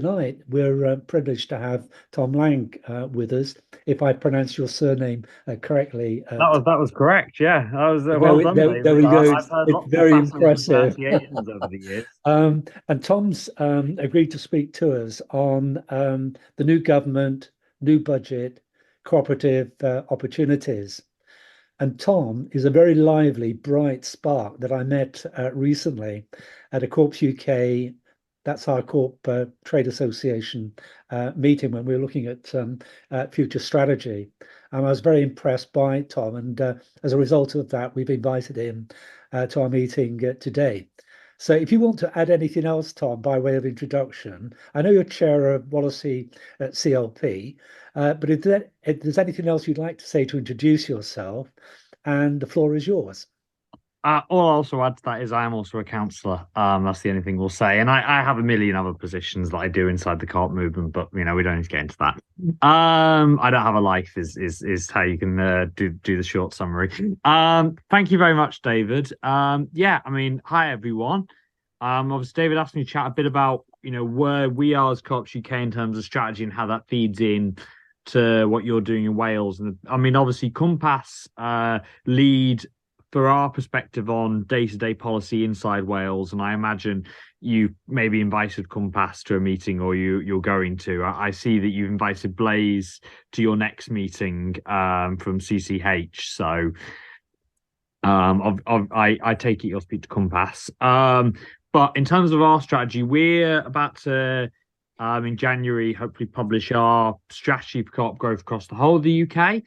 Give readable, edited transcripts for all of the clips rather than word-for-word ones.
tonight. We're privileged to have Tom Laing with us, if I pronounce your surname correctly. That was correct. Yeah, that was There well we, done, there, there David. we go. I've heard It's lots of very battles with impressive. pronunciations over the years. And Tom's agreed to speak to us on the new government, new budget, cooperative opportunities. And Tom is a very lively, bright spark that I met recently at a Corps UK, that's our Corp Trade Association meeting when we were looking at future strategy. And I was very impressed by Tom. And as a result of that, we've invited him to our meeting today. So if you want to add anything else, Tom, by way of introduction, I know you're chair of policy at CLP, but if there's anything else you'd like to say to introduce yourself, and the floor is yours. All I'll also add to that is I am also a counsellor. That's the only thing we'll say. And I have a million other positions that I do inside the co-op movement, but we don't need to get into that. I don't have a life is how you can do the short summary. Thank you very much, David. Yeah, hi everyone. Obviously David asked me to chat a bit about, where we are as Co-ops UK in terms of strategy and how that feeds in to what you're doing in Wales. And obviously Compass lead for our perspective on day-to-day policy inside Wales, and I imagine you maybe invited Compass to a meeting, or you're going to. I see that you've invited Blaze to your next meeting from CCH. So I take it you'll speak to Compass. But in terms of our strategy, we're about to in January hopefully publish our strategy for co-op growth across the whole of the UK.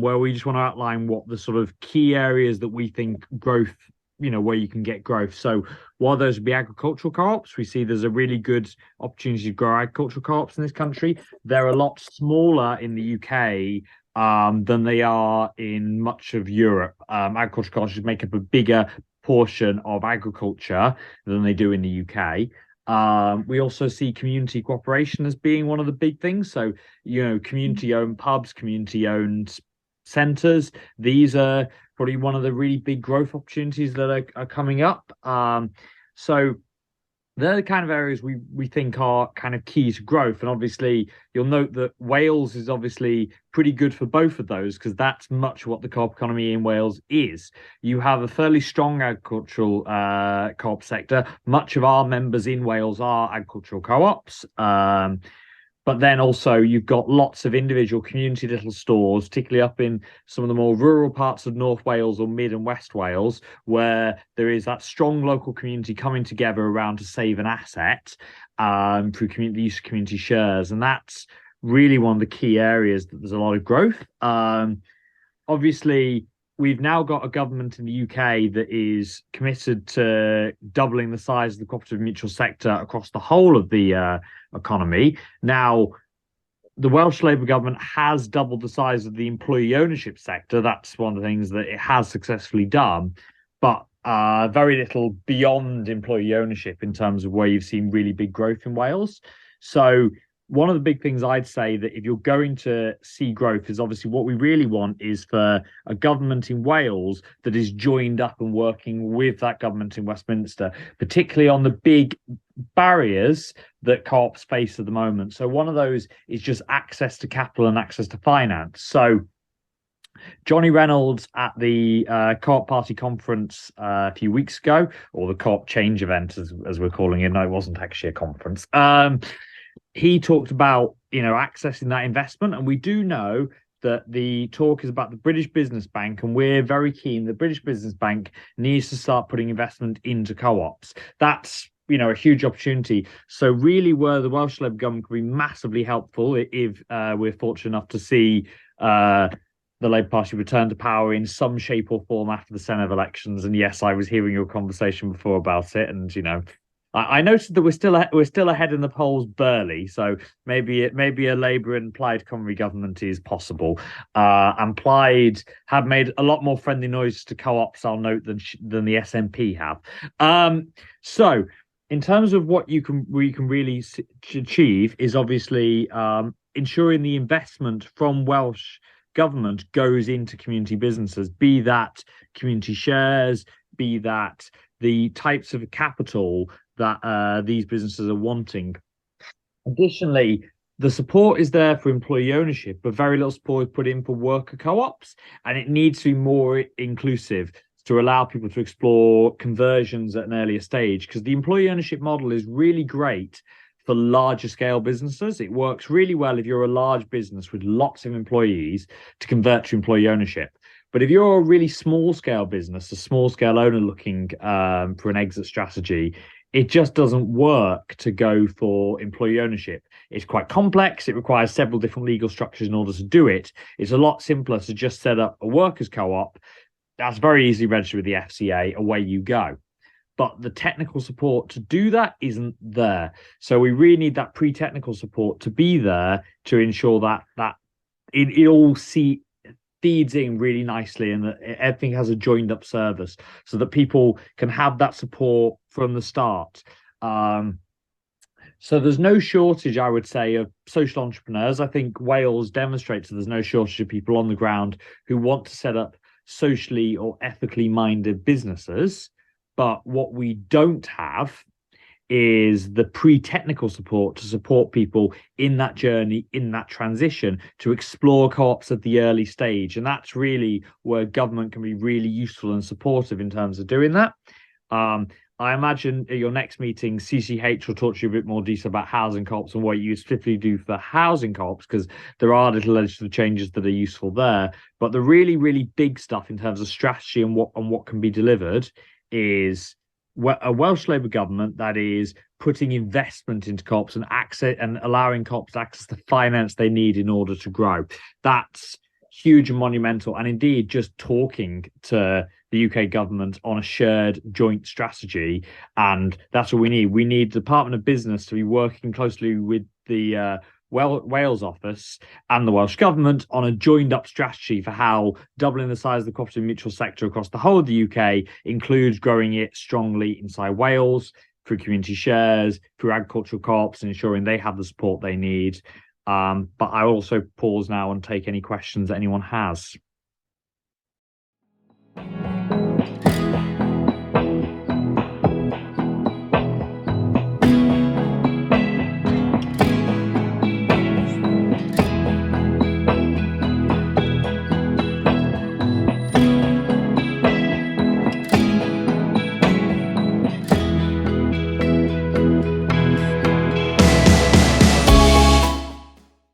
Where we just want to outline what the sort of key areas that we think growth, where you can get growth. So while those would be agricultural co-ops, we see there's a really good opportunity to grow agricultural co-ops in this country. They're a lot smaller in the UK than they are in much of Europe. Agricultural co-ops make up a bigger portion of agriculture than they do in the UK. We also see community cooperation as being one of the big things. So, community-owned pubs, community-owned centres. These are probably one of the really big growth opportunities that are coming up. So they're the kind of areas we think are kind of key to growth. And obviously, you'll note that Wales is obviously pretty good for both of those, because that's much what the co-op economy in Wales is. You have a fairly strong agricultural co-op sector. Much of our members in Wales are agricultural co-ops. But then also you've got lots of individual community little stores, particularly up in some of the more rural parts of North Wales or Mid and West Wales, where there is that strong local community coming together around to save an asset through community use of community shares. And that's really one of the key areas that there's a lot of growth. Obviously, we've now got a government in the UK that is committed to doubling the size of the cooperative mutual sector across the whole of the economy. Now, the Welsh Labour government has doubled the size of the employee ownership sector. That's one of the things that it has successfully done, but very little beyond employee ownership in terms of where you've seen really big growth in Wales. So one of the big things I'd say that if you're going to see growth is obviously what we really want is for a government in Wales that is joined up and working with that government in Westminster, particularly on the big barriers that co-ops face at the moment. So one of those is just access to capital and access to finance. So Johnny Reynolds at the Co-op Party conference a few weeks ago, or the Co-op Change event, as we're calling it. No, it wasn't actually a conference. He talked about, accessing that investment. And we do know that the talk is about the British Business Bank, and we're very keen the British Business Bank needs to start putting investment into co-ops. That's a huge opportunity. So really where the Welsh Labour government could be massively helpful if we're fortunate enough to see the Labour Party return to power in some shape or form after the Senedd elections. And yes, I was hearing your conversation before about it, and I noticed that we're still ahead in the polls barely, so maybe a Labour and Plaid Cymru government is possible. And Plaid have made a lot more friendly noises to co-ops, I'll note, than the SNP have. So in terms of what you can really achieve is obviously ensuring the investment from Welsh government goes into community businesses, be that community shares, be that the types of capital that these businesses are wanting. Additionally, the support is there for employee ownership, but very little support is put in for worker co-ops, and it needs to be more inclusive to allow people to explore conversions at an earlier stage. Because the employee ownership model is really great for larger scale businesses. It works really well if you're a large business with lots of employees to convert to employee ownership. But if you're a really small scale business, a small scale owner looking for an exit strategy, it just doesn't work to go for employee ownership. It's quite complex. It requires several different legal structures in order to do it. It's a lot simpler to just set up a workers' co-op. That's very easily registered with the FCA. Away you go. But the technical support to do that isn't there. So we really need that pre-technical support to be there to ensure that it all feeds in really nicely and that everything has a joined up service so that people can have that support from the start. So there's no shortage, I would say, of social entrepreneurs. I think Wales demonstrates that there's no shortage of people on the ground who want to set up socially or ethically minded businesses. But what we don't have is the pre-technical support to support people in that journey, in that transition, to explore co-ops at the early stage. And that's really where government can be really useful and supportive in terms of doing that. I imagine at your next meeting, CCH will talk to you a bit more detail about housing co-ops and what you specifically do for housing co-ops, because there are little legislative changes that are useful there. But the really, really big stuff in terms of strategy and what can be delivered is a Welsh Labour government that is putting investment into co-ops and access and allowing co-ops to access the finance they need in order to grow. That's huge and monumental. And indeed, just talking to the UK government on a shared joint strategy. And that's what we need. We need the Department of Business to be working closely with the Wales office and the Welsh government on a joined up strategy for how doubling the size of the cooperative mutual sector across the whole of the UK includes growing it strongly inside Wales through community shares, through agricultural co-ops, and ensuring they have the support they need. But I will also pause now and take any questions that anyone has.